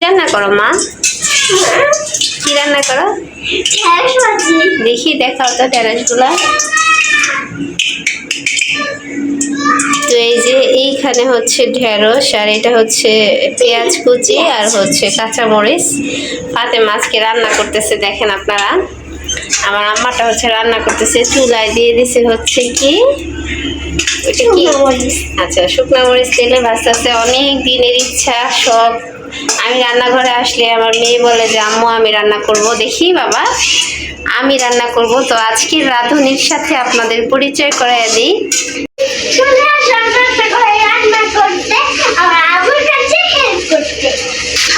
রান্না করো মা? কি রান্না করো? দেখি, দেখাও তো ঢেঁড়সগুলা। তো এই যে এইখানে হচ্ছে ঢেঁড়স, আর এটা হচ্ছে পেঁয়াজ কুচি, আর হচ্ছে কাঁচামরিচ। ফাতেমা আজকে রান্না করতেছে, দেখেন আপনারা। আমার আম্মাটা হচ্ছে রান্না করতেছে, চুলায় দিয়ে দিছে হচ্ছে কি ওইটা কি, আচ্ছা শুকনো মরিচ তেলে ভাজতেছে। অনেক দিনের ইচ্ছা সব। আমি রান্নাঘরে আসলে আমার মেয়ে বলে যে আম্মু আমি রান্না করব। দেখি বাবা, আমি রান্না করব। তো আজকের রাঁধুনির সাথে আপনাদের পরিচয় করাই দিই। রান্না করতে আমার আবুর কাছে হেল্প করতে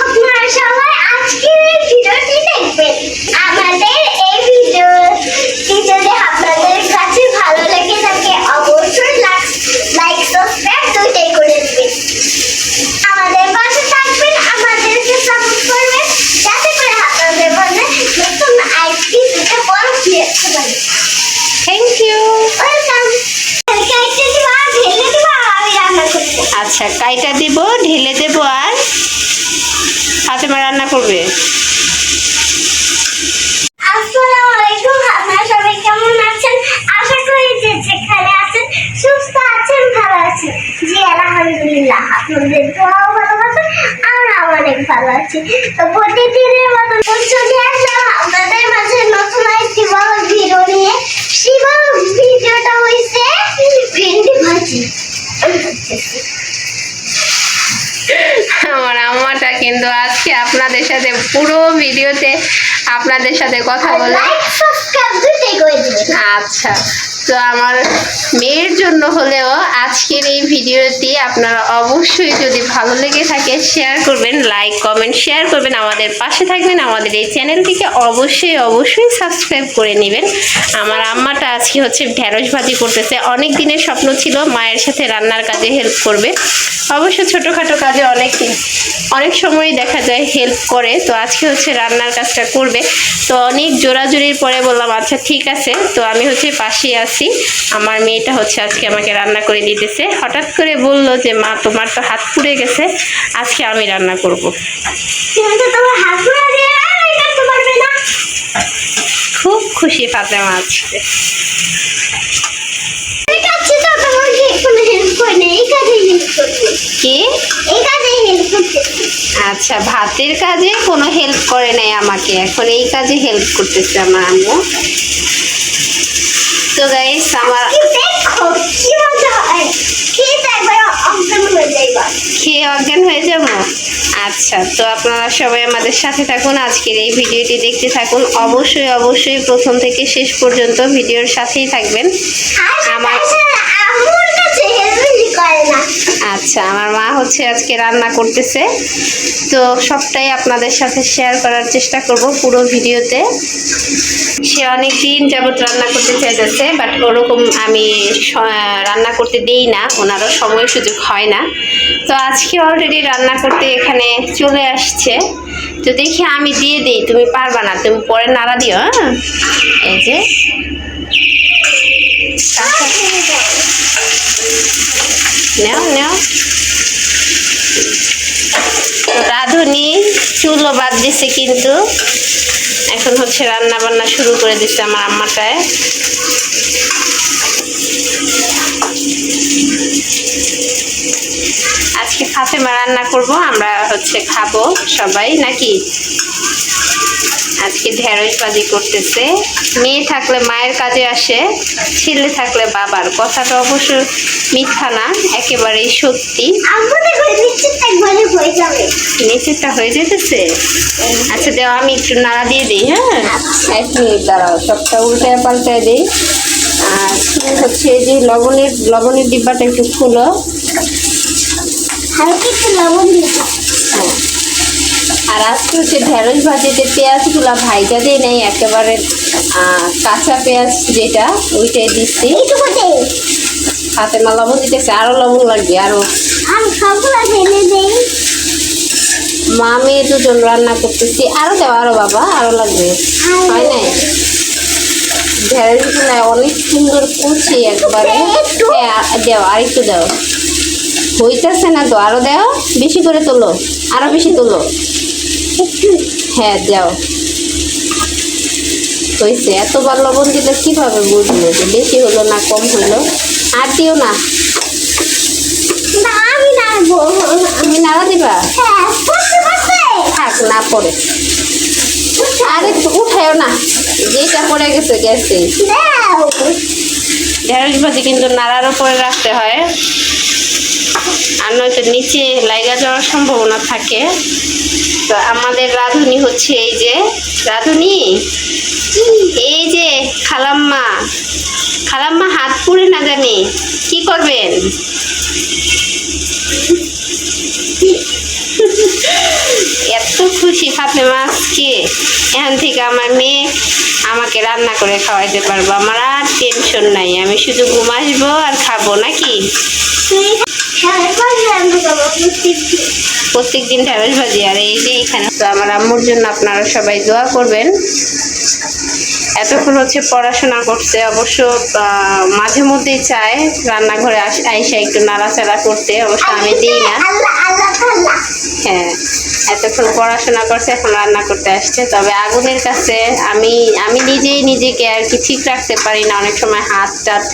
আপনারা সবাই আজকের এই ভিডিওটি দেখবেন। আমাদের এই ভিডিওটি যদি আপনাদের কাছে ভালো লেগে থাকে অবশ্যই লাইক সাবস্ক্রাইব দুইটাই করে দিবেন। আমাদের পাশে থাকবেন, আমাদেরকে সাপোর্ট করবেন, যাতে করে আপনাদের মনে নতুন আইটি দিতে বড় ক্রিয়েট পারে। Thank you. ওয়েলকাম। আচ্ছা, কাইটা দিব, ঢেলে দেব, আর ফাতেমা রান্না করবে। আসসালামু আলাইকুম, আপনারা সবাই কেমন আছেন? আশা করি যে যেখানে আছেন সুস্থ আছেন, ভালো আছেন। জি আলহামদুলিল্লাহ, আপনাদের দোয়াও ভালোবাসেন, আমরা অনেক ভালো আছি। তো প্রতিদিনের মতো চলে আসলাম আপনাদের মাঝে নতুন একটি বড় ভিডিও নিয়ে। সেই ভিডিওটা হয়েছে ভেন্ডি ভাজি। আমার আম্মাটা কিন্তু আজকে আপনাদের সাথে পুরো ভিডিওতে আপনাদের সাথে কথা বলে। আচ্ছা, তো আমার মেয়ের জন্য হলেও আজকের এই ভিডিওটি আপনারা অবশ্যই যদি ভালো লেগে থাকে শেয়ার করবেন, লাইক কমেন্ট শেয়ার করবেন, আমাদের পাশে থাকবেন। আমাদের এই চ্যানেলটিকে অবশ্যই অবশ্যই সাবস্ক্রাইব করে নেবেন। আমার আম্মাটা আজকে হচ্ছে ঢেঁড়স ভাজি করতেছে। অনেক দিনের স্বপ্ন ছিল মায়ের সাথে রান্নার কাজে হেল্প করবে। অবশ্য ছোটোখাটো কাজে অনেক সময় দেখা যায় হেল্প করে। তো আজকে হচ্ছে রান্নার কাজটা করবে। তো অনেক জোরাজুরির পরে বললাম আচ্ছা ঠিক আছে। তো আমি হচ্ছে পাশেই আছি। আমার মেয়েটা হচ্ছে আজকে আমাকে রান্না করে দিতেছে। হঠাৎ করে বলল যে মা তোমার তো হাত পুড়ে গেছে, আজকে আমি রান্না করব। খুব খুশি ফাতেমা আজকে। কি? আচ্ছা, ভাতের কাজে কোনো হেল্প করে নাই আমাকে, এখন এই কাজে হেল্প করতেছে আমার আম্মু। তো গাইস, আমার খেয়ে অজ্ঞান হয়ে যাব। আচ্ছা, তো আপনারা সবাই আমাদের সাথে থাকুন, আজকের এই ভিডিওটি দেখতে থাকুন। অবশ্যই অবশ্যই প্রথম থেকে শেষ পর্যন্ত ভিডিওর সাথেই থাকবেন। আমার আচ্ছা, আমার মা হচ্ছে আজকে রান্না করতেছে, তো সবটাই আপনাদের সাথে শেয়ার করার চেষ্টা করব পুরো ভিডিওতে। সে অনেক দিন যাবত রান্না করতে চাইতেছে, বাট ওরকম আমি রান্না করতে দেই না, ওনারও সময় সুযোগ হয় না। তো আজকে অলরেডি রান্না করতে এখানে চলে আসছে। তো দেখি আমি দিয়ে দিই, তুমি পারবা না, তুমি পরে নাড়া দিও। হ্যাঁ, এই যে নাও নাও। রাঁধুনি চুলো বাদ দিছে, কিন্তু এখন হচ্ছে রান্না বান্না শুরু করে দিচ্ছে আমার আম্মাটায়। আজকে ফাতেমা রান্না করব, আমরা হচ্ছে খাবো সবাই নাকি। আজকে ঢেঁড়স ভাজি করতেছে। মেয়ে থাকলে মায়ের কাজে আসে, ছেলে থাকলে বাবার। কথাটা অবশ্য মিথ্যা না, একেবারেই সত্যি। নিচেরটা হয়ে যেতেছে। আচ্ছা দেও, আমি একটু নাড়া দিয়ে দিই। হ্যাঁ, 1 মিনিট দাঁড়াও, সবটা উল্টায় পাল্টায় দিই। আর তুমি হচ্ছে এই যে লবণের ডিব্বাটা একটু খুলো। হালকা একটু লবণ দিয়ে। হ্যাঁ, আর আজকে হচ্ছে ঢেঁড়স ভাজিতে পেঁয়াজগুলা ভাইজা দিয়ে নেই, একেবারে কাঁচা পেঁয়াজ যেটা ওইটাই দিচ্ছি। ফাতেমা লবণ দিতেছে, আরো লবণ লাগবে। আরো মা মেয়ে দুজন রান্না করতেছি। আরো দাও, আরো বাবা, আরো লাগবে। হয় নাই? ঢেঁড়সগুলা অনেক সুন্দর কুচি একবারে। হ্যাঁ দাও, আর একটু দাও। হইতেছে না তো, আরো দাও, বেশি করে তোলো, আরো বেশি তোলো। হ্যাঁ দাও। হয়েছে, এতবার লবণ দিলে কিভাবে বুঝলো যে বেশি হলো না কম হলো? আর দিও না। না আমি নাড়বো। তুমি নাড়া দিবা? হ্যাঁ করতে করতে থাক না পরে। আরে উঠায়ও না, যেটা পড়ে গেছে গেছে। দাও। ঢেঁড়স ভাজি কিন্তু নাড়ার উপরে রাখতে হয়, আর নয়তো নিচে লাইগা যাওয়ার সম্ভাবনা থাকে। তো আমাদের রাঁধুনি হচ্ছে এই যে রাঁধুনি, এই যে খালাম্মা। খালাম্মা হাত পুড়ে না জানি কি করবেন? এত খুশি ফাতেমা আজকে, এখান থেকে আমার মেয়ে আমাকে রান্না করে খাওয়াইতে পারবো, আমার আর টেনশন নাই, আমি শুধু ঘুম আসবো আর খাবো নাকি। প্রত্যেক দিন ঢেঁড়স ভাজি। আর এই যে এখানে তো আমার আম্মুর জন্য আপনারা সবাই দোয়া করবেন। এতক্ষণ হচ্ছে পড়াশোনা করছে, অবশ্য মাঝে মধ্যেই চায় রান্নাঘরে আইসা একটু নাড়াচাড়া করতে, অবশ্য আমি দিই না। হ্যাঁ, এতক্ষণ পড়াশোনা করছে, এখন রান্না করতে আসছে। তবে আগুনের কাছে আমি আমি নিজেই নিজেকে আর কি ঠিক রাখতে পারি না, অনেক সময় হাত টাত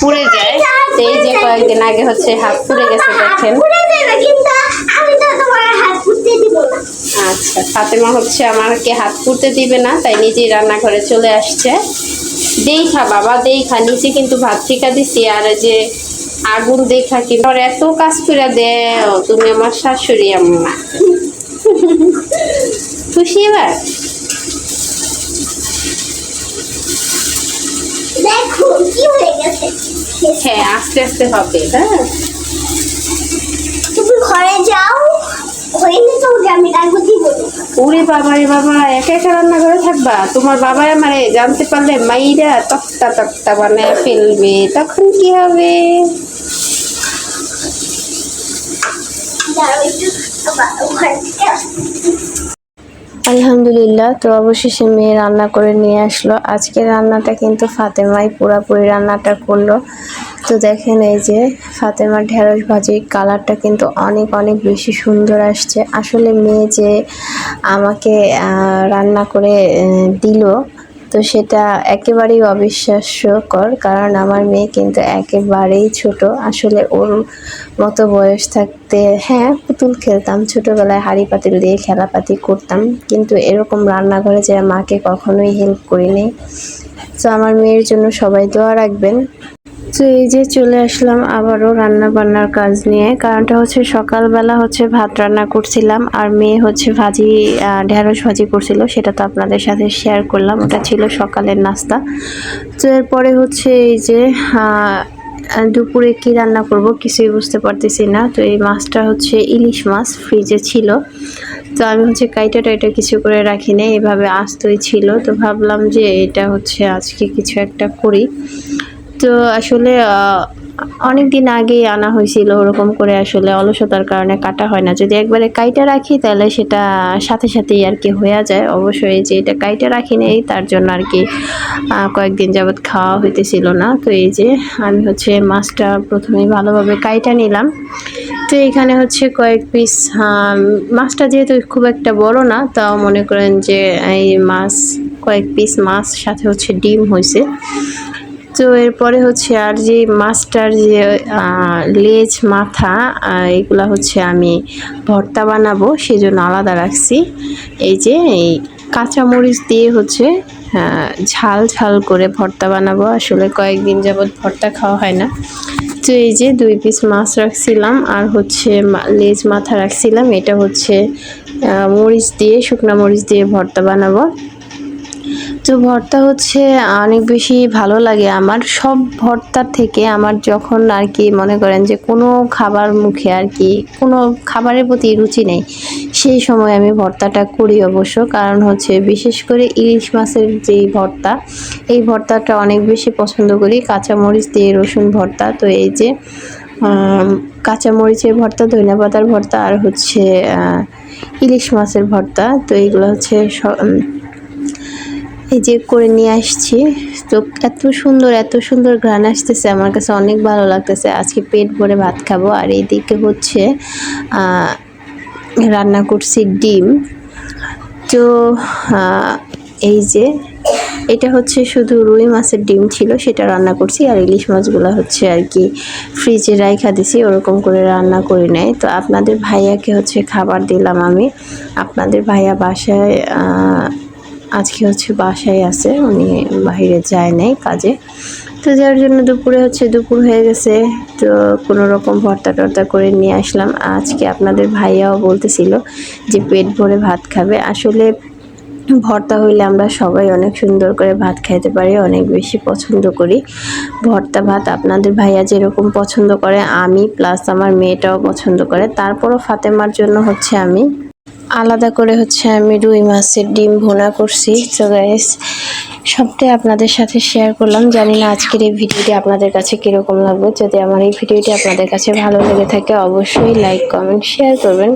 পুড়ে যায়। তো এই যে কয়েকদিন আগে হচ্ছে হাত পুড়ে গেছে দেখেন। আচ্ছা, ফাতেমা হচ্ছে আমাকে হাত পুড়তে দিবে না, তাই নিজেই রান্নাঘরে চলে আসছে। দেখা বাবা দেখা, নিচে কিন্তু ভাত ঠিকা দিছি, আর যে আগুন দেখা কি এত কাজ করে দেও তুমি আমার শাশুড়ি আম্মা। খুশি এবার? দেখো কি হয়ে গেছে। হ্যাঁ আস্তে আস্তে হবে। হ্যাঁ তুমি ঘরে যাও, হয়নি তো আমি রাখবো দিব। ওরে বাবা রে বাবা, একা একা রান্না করে থাকবা? তোমার বাবা আমারে জানতে পারলে মাইরা তক্তা তক্তা বানায় ফেলবে, তখন কি হবে? আলহামদুলিল্লাহ, তো অবশেষে মেয়ে রান্না করে নিয়ে আসলো। আজকে রান্নাটা কিন্তু ফাতেমাই পুরাপুরি রান্নাটা করলো। তো দেখেন এই যে ফাতেমার ঢেঁড়স ভাজির কালারটা কিন্তু অনেক অনেক বেশি সুন্দর আসছে। আসলে মেয়ে যে আমাকে রান্না করে দিল, তো সেটা একেবারেই অবিশ্বাস্যকর, কারণ আমার মেয়ে কিন্তু একেবারেই ছোট। আসলে ওর মতো বয়স থাকতে হ্যাঁ পুতুল খেলতাম ছোটোবেলায়, হাঁড়ি পাতিল দিয়ে খেলাপাতি করতাম, কিন্তু এরকম রান্নাঘরে যে মাকে কখনোই হেল্প করিনি। তো আমার মেয়ের জন্য সবাই দোয়া রাখবেন। তো এই যে চলে আসলাম আবারও রান্না বান্নার কাজ নিয়ে। কারণটা হচ্ছে সকালবেলা হচ্ছে ভাত রান্না করছিলাম, আর মেয়ে হচ্ছে ঢেঁড়স ভাজি করছিল, সেটা তো আপনাদের সাথে শেয়ার করলাম, ওটা ছিল সকালের নাস্তা। তো এরপরে হচ্ছে এই যে দুপুরে কি রান্না করব কিছুই বুঝতে পারতেছি না। তো এই মাছটা হচ্ছে ইলিশ মাছ, ফ্রিজে ছিল, তো আমি হচ্ছে টাইটা কিছু করে রাখি না, এভাবে আস্তই ছিল। তো ভাবলাম যে এটা হচ্ছে আজকে কিছু একটা করি। তো আসলে অনেক দিন আগেই আনা হয়েছিল, ওরকম করে আসলে অলসতার কারণে কাটা হয় না। যদি একবারে কাইটা রাখি তাহলে সেটা সাথে সাথেই আর কি হয়ে যায়। অবশ্যই যে এটা কাইটা রাখি নেই, তার জন্য আর কি কয়েকদিন যাবৎ খাওয়া হইতেছিল না। তো এই যে আমি হচ্ছে মাছটা প্রথমেই ভালোভাবে কাইটা নিলাম। তো এখানে হচ্ছে কয়েক পিস, মাছটা যেহেতু খুব একটা বড় না, তাও মনে করেন যে এই মাছ কয়েক পিস মাছ, সাথে হচ্ছে ডিম হয়েছে। তো এরপরে হচ্ছে আর যে মাছটার যে লেজ মাথা এগুলা হচ্ছে আমি ভর্তা বানাবো, সেজন্য আলাদা রাখছি। এই যে এই কাঁচামরিচ দিয়ে হচ্ছে ঝাল ঝাল করে ভর্তা বানাবো। আসলে কয়েকদিন যাবৎ ভর্তা খাওয়া হয় না। তো এই যে 2 পিস মাছ রাখছিলাম, আর হচ্ছে লেজ মাথা রাখছিলাম। এটা হচ্ছে মরিচ দিয়ে, শুকনা মরিচ দিয়ে ভর্তা বানাবো। তো ভর্তা হচ্ছে অনেক বেশি ভালো লাগে আমার, সব ভর্তার থেকে আমার যখন আর কি মনে করেন যে কোনো খাবার মুখে আর কি কোনো খাবারের প্রতি রুচি নেই, সেই সময় আমি ভর্তাটা করি অবশ্য। কারণ হচ্ছে বিশেষ করে ইলিশ মাছের যেই ভর্তা, এই ভর্তাটা অনেক বেশি পছন্দ করি, কাঁচামরিচ দিয়ে রসুন ভর্তা। তো এই যে কাঁচামরিচের ভর্তা, ধনিয়া পাতার ভর্তা, আর হচ্ছে ইলিশ মাছের ভর্তা। তো এইগুলো হচ্ছে এই যে করে নিয়ে আসছি। তো এত সুন্দর ঘ্রাণ আসতেছে, আমার কাছে অনেক ভালো লাগতেছে। আজকে পেট ভরে ভাত খাবো। আর এইদিকে হচ্ছে রান্না করছি ডিম। তো এই যে এটা হচ্ছে শুধু রুই মাছের ডিম ছিল, সেটা রান্না করছি। আর ইলিশ মাছগুলো হচ্ছে আর কি ফ্রিজে রাইখা দিছি, ওরকম করে রান্না করি নাই। তো আপনাদের ভাইয়াকে হচ্ছে খাবার দিলাম আমি। আপনাদের ভাইয়া বাসায় আজকে হচ্ছে বাসায় আছে, উনি বাইরে যায় নাই কাজে। তো যার জন্য দুপুরে হচ্ছে দুপুর হয়ে গেছে, তো কোনো রকম ভর্তা টর্তা করে নিয়ে আসলাম। আজকে আপনাদের ভাইয়াও বলতেছিল যে পেট ভরে ভাত খাবে। আসলে ভর্তা হইলে আমরা সবাই অনেক সুন্দর করে ভাত খাইতে পারি, অনেক বেশি পছন্দ করি ভর্তা ভাত। আপনাদের ভাইয়া যেরকম পছন্দ করে, আমি প্লাস আমার মেয়েটাও পছন্দ করে। তারপরও ফাতেমার জন্য হচ্ছে আমি আলাদা করে হচ্ছে আমি রুই মাছের ডিম ভুনা করছি। তো গাইস, সবটাই আপনাদের সাথে শেয়ার করলাম। জানি না আজকের এই ভিডিওটি আপনাদের কাছে কীরকম লাগবে। যদি আমার এই ভিডিওটি আপনাদের কাছে ভালো লেগে থাকে, অবশ্যই লাইক কমেন্ট শেয়ার করবেন।